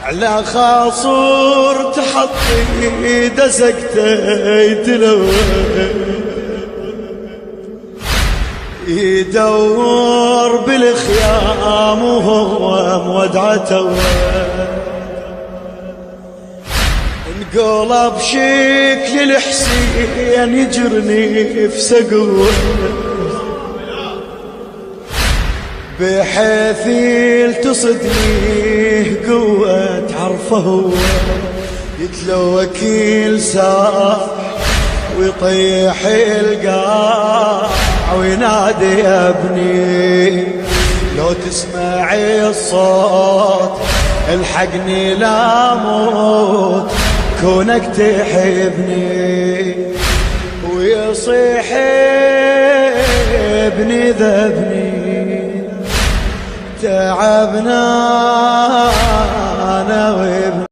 على خاصور تحطي دسكته يتلوى يدور بالخيام وهو مودعته انقلب شكل الحسين يجرني في سقوه بحيث يلتصدني قوة عرفه هو يتلوى كل ساعة ويطيح القاع وينادي يا ابني لو تسمعي الصوت الحقني لا موت كونك تحبني ويصيح ابني ذبني تعبنا انا وابني